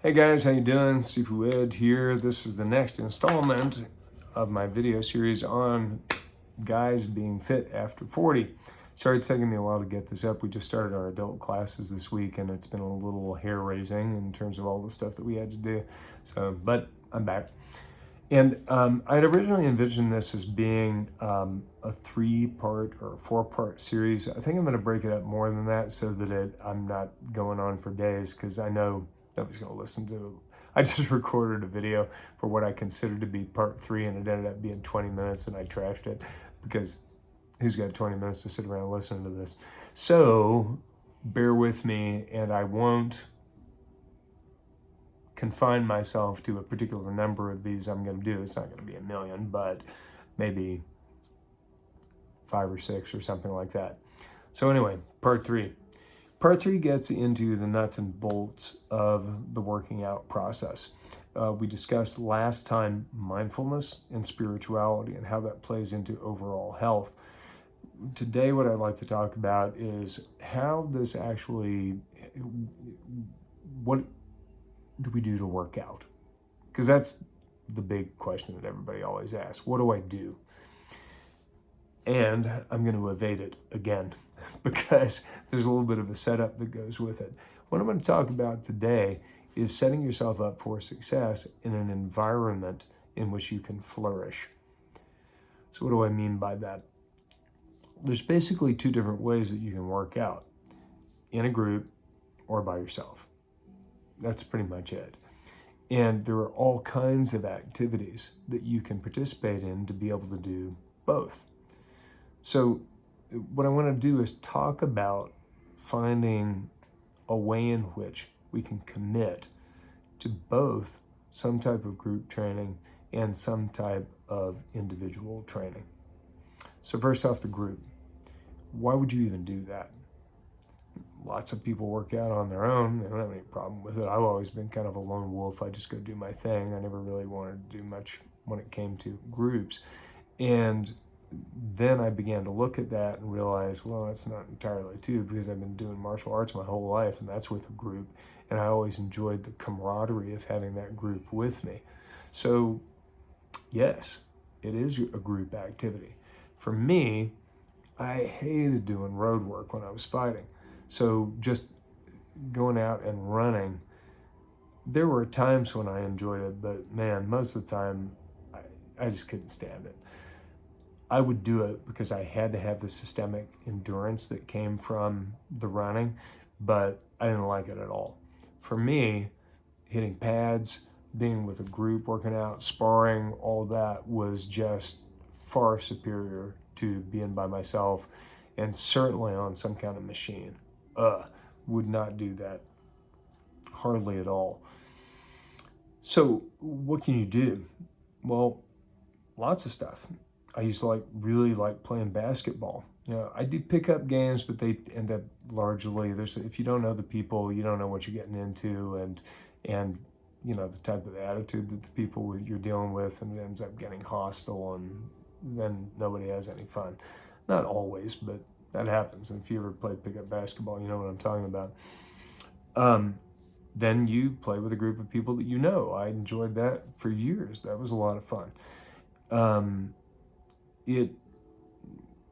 Hey guys, how you doing? Sifu Ed here. This is the next installment of my video series on guys being fit after 40. Sorry it's taking me a while to get this up. We just started our adult classes this week and it's been a little hair-raising in terms of all the stuff that we had to do. But I'm back. And I'd originally envisioned this as being a 3-part or 4-part series. I think I'm going to break it up more than that so that I'm not going on for days, because I know nobody's going to listen to it. I just recorded a video for what I considered to be part 3, and it ended up being 20 minutes, and I trashed it because who's got 20 minutes to sit around listening to this? So bear with me, and I won't confine myself to a particular number of these I'm going to do. It's not going to be a million, but maybe 5 or 6 or something like that. So anyway, part 3. Part 3 gets into the nuts and bolts of the working out process. We discussed last time mindfulness and spirituality and how that plays into overall health. Today, what I'd like to talk about is how this actually, what do we do to work out? Because that's the big question that everybody always asks. What do I do? And I'm going to evade it again because there's a little bit of a setup that goes with it. What I'm going to talk about today is setting yourself up for success in an environment in which you can flourish. So what do I mean by that? There's basically 2 different ways that you can work out: in a group or by yourself. That's pretty much it. And there are all kinds of activities that you can participate in to be able to do both. So what I want to do is talk about finding a way in which we can commit to both some type of group training and some type of individual training. So first off, the group. Why would you even do that? Lots of people work out on their own. I don't have any problem with it. I've always been kind of a lone wolf. I just go do my thing. I never really wanted to do much when it came to groups. And then I began to look at that and realize, well, that's not entirely true, because I've been doing martial arts my whole life, and that's with a group. And I always enjoyed the camaraderie of having that group with me. So yes, it is a group activity. For me, I hated doing road work when I was fighting. So just going out and running, there were times when I enjoyed it, but man, most of the time, I just couldn't stand it. I would do it because I had to have the systemic endurance that came from the running, but I didn't like it at all. For me, hitting pads, being with a group, working out, sparring, all that was just far superior to being by myself, and certainly on some kind of machine. Would not do that, hardly at all. So what can you do? Well, lots of stuff. I used to really like playing basketball. I do pick up games, but they end up largely, if you don't know the people, you don't know what you're getting into, and the type of attitude that the people you're dealing with, and it ends up getting hostile, and then nobody has any fun. Not always, but that happens. And if you ever play pickup basketball, you know what I'm talking about. Then you play with a group of people that you know. I enjoyed that for years. That was a lot of fun.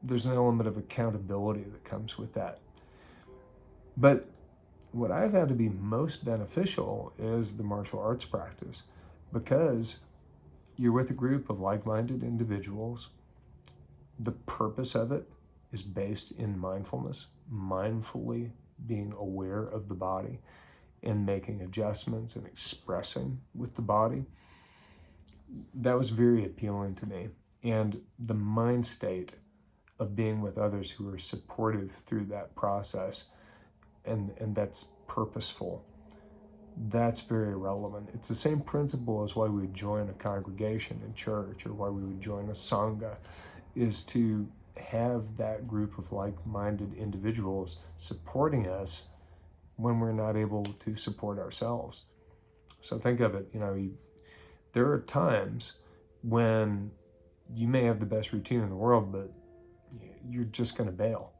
There's an element of accountability that comes with that. But what I found to be most beneficial is the martial arts practice, because you're with a group of like-minded individuals. The purpose of it is based in mindfulness, mindfully being aware of the body and making adjustments and expressing with the body. That was very appealing to me. And the mind state of being with others who are supportive through that process, and that's purposeful, that's very relevant. It's the same principle as why we would join a congregation in church, or why we would join a sangha, is to have that group of like-minded individuals supporting us when we're not able to support ourselves. So think of it, there are times when you may have the best routine in the world, but you're just going to bail.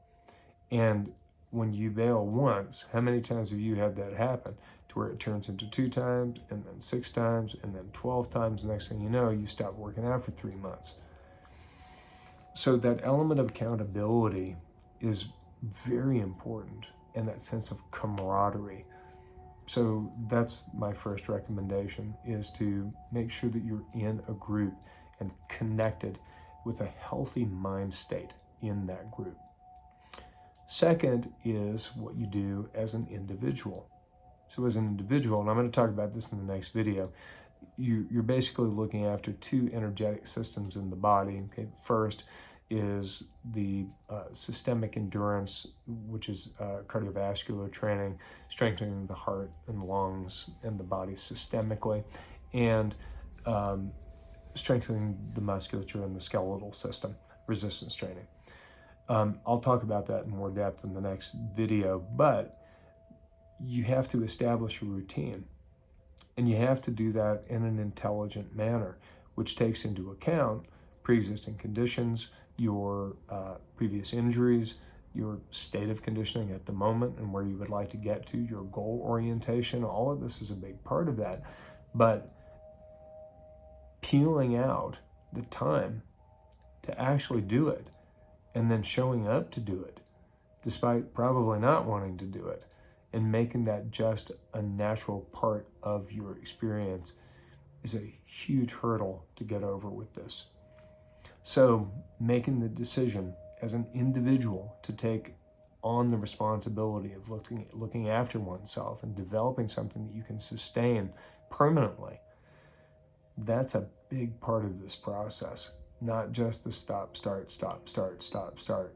And when you bail once, how many times have you had that happen to where it turns into 2 times, and then 6 times, and then 12 times. The next thing you know, you stop working out for 3 months. So that element of accountability is very important, and that sense of camaraderie. So that's my first recommendation, is to make sure that you're in a group and connected with a healthy mind state in that group. Second is what you do as an individual. So as an individual, and I'm going to talk about this in the next video, you're basically looking after 2 energetic systems in the body. Okay, first is the systemic endurance, which is cardiovascular training, strengthening the heart and lungs and the body systemically, and strengthening the musculature and the skeletal system, resistance training. I'll talk about that in more depth in the next video, but you have to establish a routine, and you have to do that in an intelligent manner, which takes into account pre-existing conditions, your previous injuries, your state of conditioning at the moment and where you would like to get to, your goal orientation. All of this is a big part of that. But peeling out the time to actually do it, and then showing up to do it, despite probably not wanting to do it, and making that just a natural part of your experience, is a huge hurdle to get over with this. So making the decision as an individual to take on the responsibility of looking after oneself and developing something that you can sustain permanently, that's a big part of this process, not just the stop, start, stop, start, stop, start.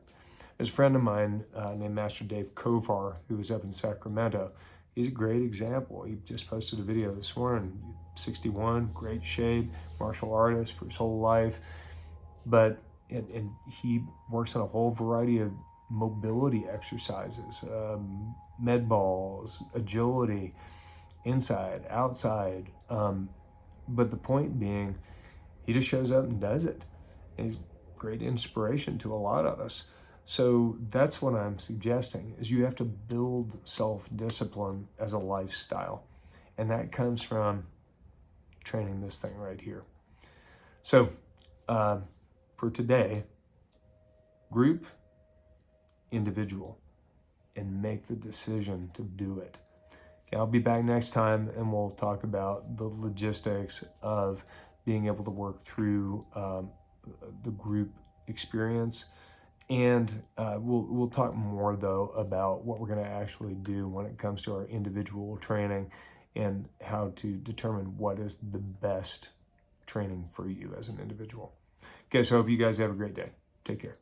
There's a friend of mine named Master Dave Kovar, who is up in Sacramento. He's a great example. He just posted a video this morning, 61, great shape, martial artist for his whole life. But and he works on a whole variety of mobility exercises, med balls, agility, inside, outside. But the point being, he just shows up and does it. And he's great inspiration to a lot of us. So that's what I'm suggesting, is you have to build self-discipline as a lifestyle. And that comes from training this thing right here. So for today, group, individual, and make the decision to do it. Okay, I'll be back next time, and we'll talk about the logistics of being able to work through the group experience. And we'll talk more, though, about what we're going to actually do when it comes to our individual training and how to determine what is the best training for you as an individual. Okay, so I hope you guys have a great day. Take care.